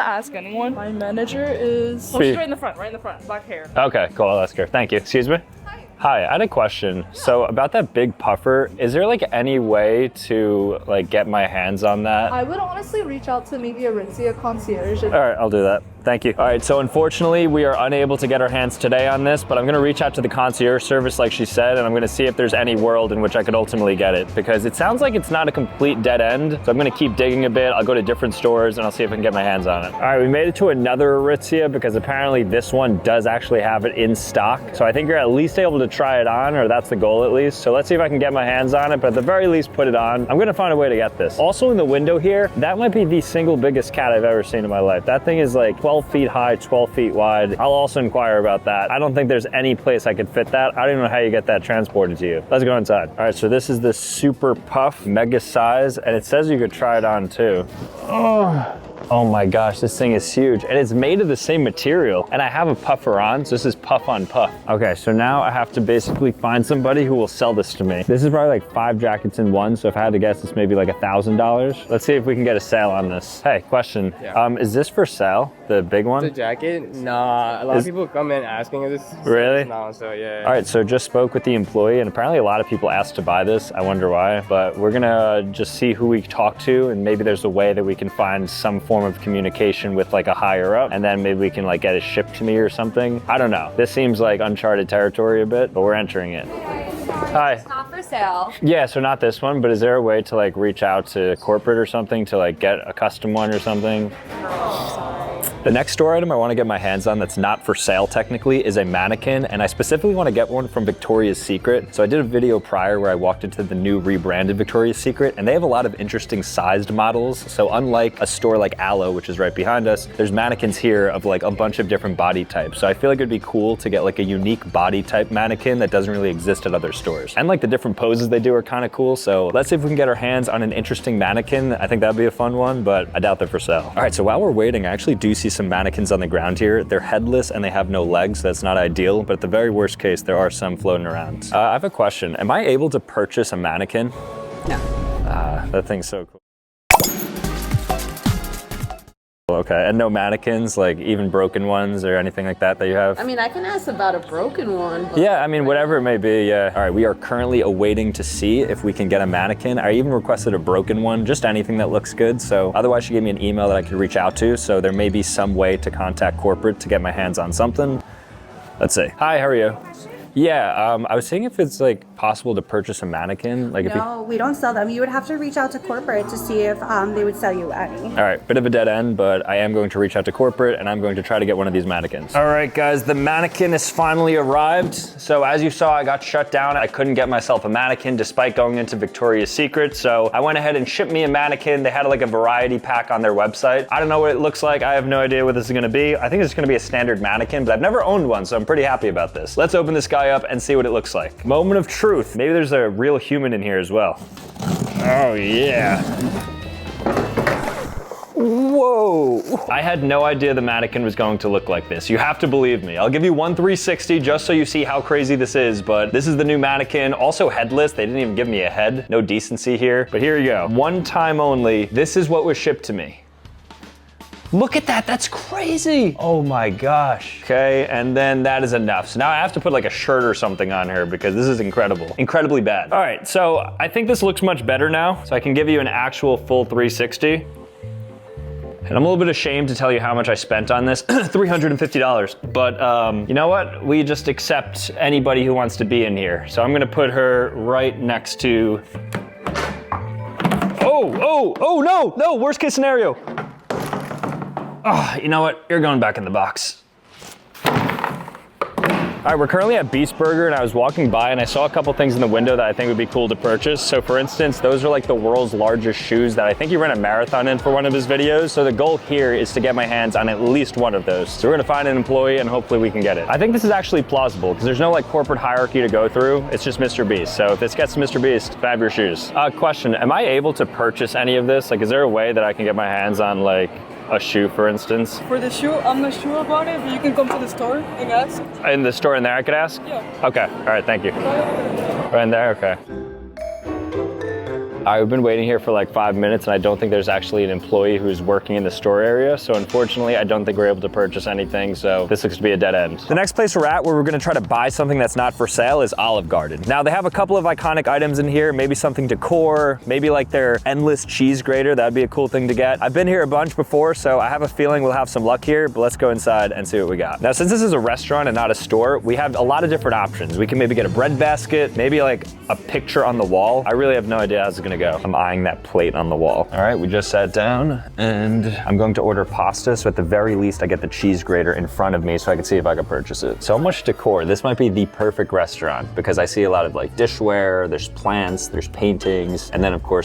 ask anyone. My manager is... Oh, she's right in the front, black hair. Okay, cool, I'll ask her. Thank you. Excuse me? Hi, I had a question. So about that big puffer, is there like any way to like get my hands on that? I would honestly reach out to maybe a Aritzia concierge. All right, I'll do that. Thank you. All right, so unfortunately, we are unable to get our hands today on this, but I'm gonna reach out to the concierge service like she said, and I'm gonna see if there's any world in which I could ultimately get it, because it sounds like it's not a complete dead end. So I'm gonna keep digging a bit. I'll go to different stores and I'll see if I can get my hands on it. All right, we made it to another Aritzia because apparently this one does actually have it in stock. So I think you're at least able to try it on, or that's the goal at least. So let's see if I can get my hands on it, but at the very least put it on. I'm gonna find a way to get this. Also in the window here, that might be the single biggest cat I've ever seen in my life. That thing is like 12 feet high, 12 feet wide. I'll also inquire about that. I don't think there's any place I could fit that. I don't even know how you get that transported to you. Let's go inside. All right, so this is the Super Puff mega size, and it says you could try it on too. Oh my gosh, this thing is huge. And it's made of the same material. And I have a puffer on, so this is puff on puff. Okay, so now I have to basically find somebody who will sell this to me. This is probably like 5 jackets in one, so if I had to guess, it's maybe like $1,000. Let's see if we can get a sale on this. Hey, question. Yeah. Is this for sale, the big one? The jacket? Nah, a lot of people come in asking if this. Really? No, so yeah. All right, so just spoke with the employee, and apparently a lot of people asked to buy this. I wonder why, but we're gonna just see who we talk to, and maybe there's a way that we can find some form of communication with like a higher up, and then maybe we can like get it shipped to me or something. I don't know. This seems like uncharted territory a bit, but we're entering it. Hi. It's not for sale. Yeah, so not this one, but is there a way to like reach out to corporate or something to like get a custom one or something? The next store item I want to get my hands on that's not for sale technically is a mannequin, and I specifically want to get one from Victoria's Secret. So I did a video prior where I walked into the new rebranded Victoria's Secret, and they have a lot of interesting sized models. So unlike a store like Aloe, which is right behind us, there's mannequins here of like a bunch of different body types. So I feel like it'd be cool to get like a unique body type mannequin that doesn't really exist at other stores. And like the different poses they do are kind of cool. So let's see if we can get our hands on an interesting mannequin. I think that'd be a fun one, but I doubt they're for sale. All right, so while we're waiting, I actually do see some mannequins on the ground here. They're headless and they have no legs. So that's not ideal, but at the very worst case, there are some floating around. I have a question. Am I able to purchase a mannequin? No. That thing's so cool. Okay, and no mannequins, like even broken ones or anything like that you have? I mean, I can ask about a broken one. Yeah, I mean, whatever it may be, yeah. All right, we are currently awaiting to see if we can get a mannequin. I even requested a broken one, just anything that looks good. So otherwise she gave me an email that I could reach out to. So there may be some way to contact corporate to get my hands on something. Let's see. Hi, how are you? Yeah, I was seeing if it's like possible to purchase a mannequin. Like No, we don't sell them. You would have to reach out to corporate to see if they would sell you any. All right, bit of a dead end, but I am going to reach out to corporate and I'm going to try to get one of these mannequins. All right, guys, the mannequin has finally arrived. So as you saw, I got shut down. I couldn't get myself a mannequin despite going into Victoria's Secret. So I went ahead and shipped me a mannequin. They had like a variety pack on their website. I don't know what it looks like. I have no idea what this is gonna be. I think it's gonna be a standard mannequin, but I've never owned one, so I'm pretty happy about this. Let's open this guy up and see what it looks like. Moment of truth. Maybe there's a real human in here as well. Oh yeah. Whoa. I had no idea the mannequin was going to look like this. You have to believe me. I'll give you one 360 just so you see how crazy this is, but this is the new mannequin. Also headless. They didn't even give me a head. No decency here, but here you go. One time only. This is what was shipped to me. Look at that, that's crazy. Oh my gosh. Okay, and then that is enough. So now I have to put like a shirt or something on her because this is incredible. Incredibly bad. All right, so I think this looks much better now. So I can give you an actual full 360. And I'm a little bit ashamed to tell you how much I spent on this, $350. But you know what? We just accept anybody who wants to be in here. So I'm gonna put her right next to, oh, no, worst case scenario. Oh, you know what? You're going back in the box. All right, we're currently at Beast Burger and I was walking by and I saw a couple things in the window that I think would be cool to purchase. So for instance, those are like the world's largest shoes that I think he ran a marathon in for one of his videos. So the goal here is to get my hands on at least one of those. So we're gonna find an employee and hopefully we can get it. I think this is actually plausible because there's no like corporate hierarchy to go through. It's just Mr. Beast. So if this gets to Mr. Beast, have your shoes. Question, am I able to purchase any of this? Like, is there a way that I can get my hands on like a shoe, for instance? For the shoe, I'm not sure about it, but you can come to the store and ask. In the store in there I could ask? Yeah. Okay, all right, thank you. Right in there, okay. I've been waiting here for like 5 minutes and I don't think there's actually an employee who's working in the store area. So unfortunately, I don't think we're able to purchase anything. So this looks to be a dead end. The next place we're at where we're gonna try to buy something that's not for sale is Olive Garden. Now they have a couple of iconic items in here, maybe something decor, maybe like their endless cheese grater. That'd be a cool thing to get. I've been here a bunch before, so I have a feeling we'll have some luck here, but let's go inside and see what we got. Now, since this is a restaurant and not a store, we have a lot of different options. We can maybe get a bread basket, maybe like a picture on the wall. I really have no idea how it's gonna go. I'm eyeing that plate on the wall. All right, we just sat down and I'm going to order pasta. So at the very least, I get the cheese grater in front of me so I can see if I can purchase it. So much decor. This might be the perfect restaurant because I see a lot of like dishware, there's plants, there's paintings, and then of course